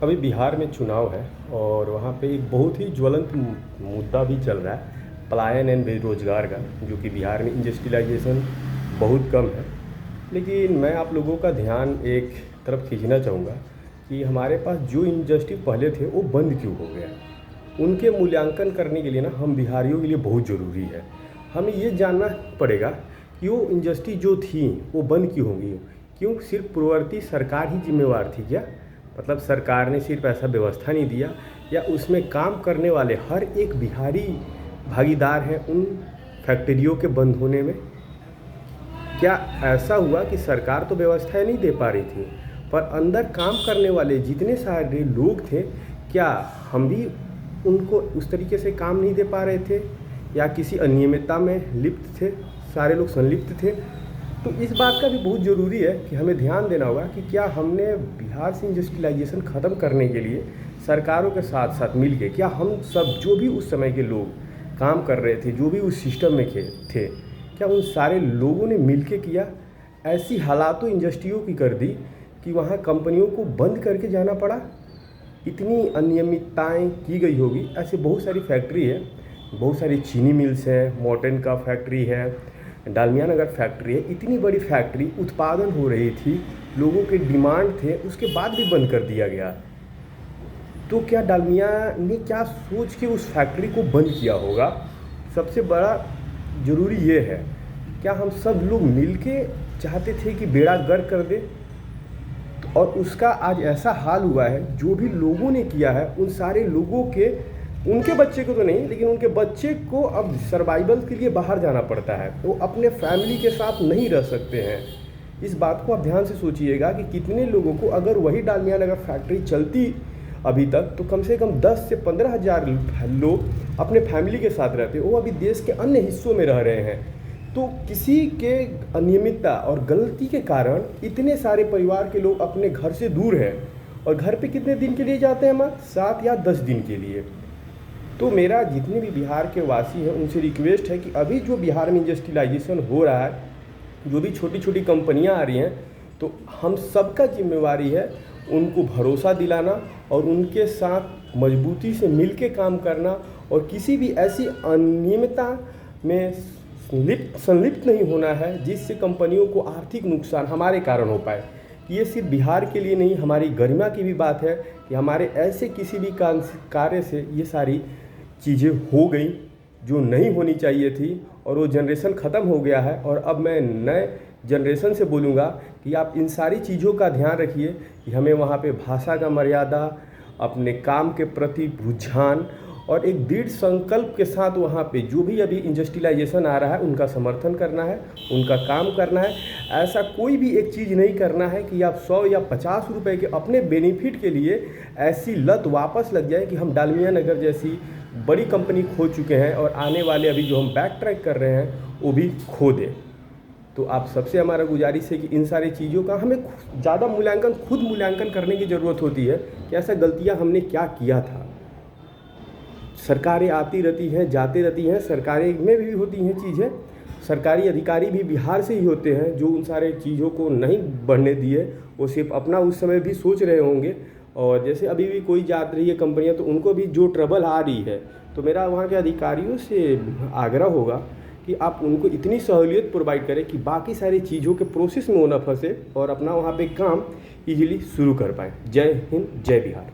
अभी बिहार में चुनाव है और वहाँ पे एक बहुत ही ज्वलंत मुद्दा भी चल रहा है, पलायन एंड बेरोजगार का, जो कि बिहार में इंडस्ट्रियलाइजेशन बहुत कम है। लेकिन मैं आप लोगों का ध्यान एक तरफ खींचना चाहूँगा कि हमारे पास जो इंडस्ट्री पहले थे वो बंद क्यों हो गया। उनके मूल्यांकन करने के लिए ना हम बिहारियों के लिए बहुत ज़रूरी है। हमें ये जानना पड़ेगा कि वो इंडस्ट्री जो थी वो बंद क्यों होंगी। क्यों सिर्फ पूर्ववर्ती सरकार ही जिम्मेवार थी क्या? मतलब सरकार ने सिर्फ ऐसा व्यवस्था नहीं दिया, या उसमें काम करने वाले हर एक बिहारी भागीदार हैं उन फैक्ट्रियों के बंद होने में? क्या ऐसा हुआ कि सरकार तो व्यवस्थाएं नहीं दे पा रही थी, पर अंदर काम करने वाले जितने सारे लोग थे, क्या हम भी उनको उस तरीके से काम नहीं दे पा रहे थे, या किसी अनियमितता में लिप्त थे, सारे लोग संलिप्त थे? तो इस बात का भी बहुत ज़रूरी है कि हमें ध्यान देना होगा कि क्या हमने बिहार से इंडस्ट्रियलाइजेशन ख़त्म करने के लिए सरकारों के साथ साथ मिल के, क्या हम सब जो भी उस समय के लोग काम कर रहे थे, जो भी उस सिस्टम में थे, क्या उन सारे लोगों ने मिल के किया? ऐसी हालातों इंडस्ट्रियों की कर दी कि वहाँ कंपनियों को बंद करके जाना पड़ा। इतनी अनियमितताएँ की गई होगी। ऐसे बहुत सारी फैक्ट्री है, बहुत सारी चीनी मिल्स हैं, मॉर्टेन का फैक्ट्री है, डालमिया नगर फैक्ट्री है। इतनी बड़ी फैक्ट्री उत्पादन हो रही थी, लोगों के डिमांड थे, उसके बाद भी बंद कर दिया गया। तो क्या डालमिया ने क्या सोच के उस फैक्ट्री को बंद किया होगा? सबसे बड़ा ज़रूरी ये है, क्या हम सब लोग मिलके चाहते थे कि बेड़ा गर्क कर दे? और उसका आज ऐसा हाल हुआ है, जो भी लोगों ने किया है उन सारे लोगों के, उनके बच्चे को तो नहीं, लेकिन उनके बच्चे को अब सर्वाइवल के लिए बाहर जाना पड़ता है। वो अपने फैमिली के साथ नहीं रह सकते हैं। इस बात को आप ध्यान से सोचिएगा कि कितने लोगों को, अगर वही डालमिया नगर फैक्ट्री चलती अभी तक, तो कम से कम 10 से 15 हज़ार लोग अपने फैमिली के साथ रहते। वो अभी देश के अन्य हिस्सों में रह रहे हैं। तो किसी के अनियमितता और गलती के कारण इतने सारे परिवार के लोग अपने घर से दूर हैं। और घर पे कितने दिन के लिए जाते हैं? मात्र 7 या 10 दिन के लिए। तो मेरा जितने भी बिहार के वासी हैं उनसे रिक्वेस्ट है कि अभी जो बिहार में इंडस्ट्रियलाइजेशन हो रहा है, जो भी छोटी छोटी कंपनियां आ रही हैं, तो हम सबका जिम्मेवारी है उनको भरोसा दिलाना और उनके साथ मजबूती से मिल के काम करना, और किसी भी ऐसी अनियमितता में संलिप्त नहीं होना है जिससे कंपनियों को आर्थिक नुकसान हमारे कारण हो पाए। ये सिर्फ बिहार के लिए नहीं, हमारी गरिमा की भी बात है कि हमारे ऐसे किसी भी कार्य से ये सारी चीज़ें हो गई जो नहीं होनी चाहिए थी, और वो जनरेशन ख़त्म हो गया है। और अब मैं नए जनरेशन से बोलूँगा कि आप इन सारी चीज़ों का ध्यान रखिए कि हमें वहाँ पे भाषा का मर्यादा, अपने काम के प्रति रुझान और एक दृढ़ संकल्प के साथ वहाँ पे जो भी अभी इंडस्ट्रियलाइजेशन आ रहा है उनका समर्थन करना है, उनका काम करना है। ऐसा कोई भी एक चीज़ नहीं करना है कि आप 100 या 50 रुपए के अपने बेनिफिट के लिए ऐसी लत वापस लग जाए कि हम डालमिया नगर जैसी बड़ी कंपनी खो चुके हैं और आने वाले अभी जो हम बैक ट्रैक कर रहे हैं वो भी खो दें। तो आप सबसे हमारा गुजारिश है कि इन सारी चीज़ों का हमें ज़्यादा खुद मूल्यांकन करने की ज़रूरत होती है कि ऐसा गलतियाँ हमने क्या किया था। सरकारें आती रहती हैं, जाती रहती हैं, सरकारें में भी होती हैं चीज़ें। सरकारी अधिकारी भी बिहार से ही होते हैं जो उन सारे चीज़ों को नहीं बढ़ने दिए। वो सिर्फ अपना उस समय भी सोच रहे होंगे। और जैसे अभी भी कोई जा रही है कंपनियां, तो उनको भी जो ट्रबल आ रही है, तो मेरा वहाँ के अधिकारियों से आग्रह होगा कि आप उनको इतनी सहूलियत प्रोवाइड करें कि बाकी सारी चीज़ों के प्रोसेस में वो न फंसे और अपना वहाँ पे काम इजीली शुरू कर पाएँ। जय हिंद, जय बिहार।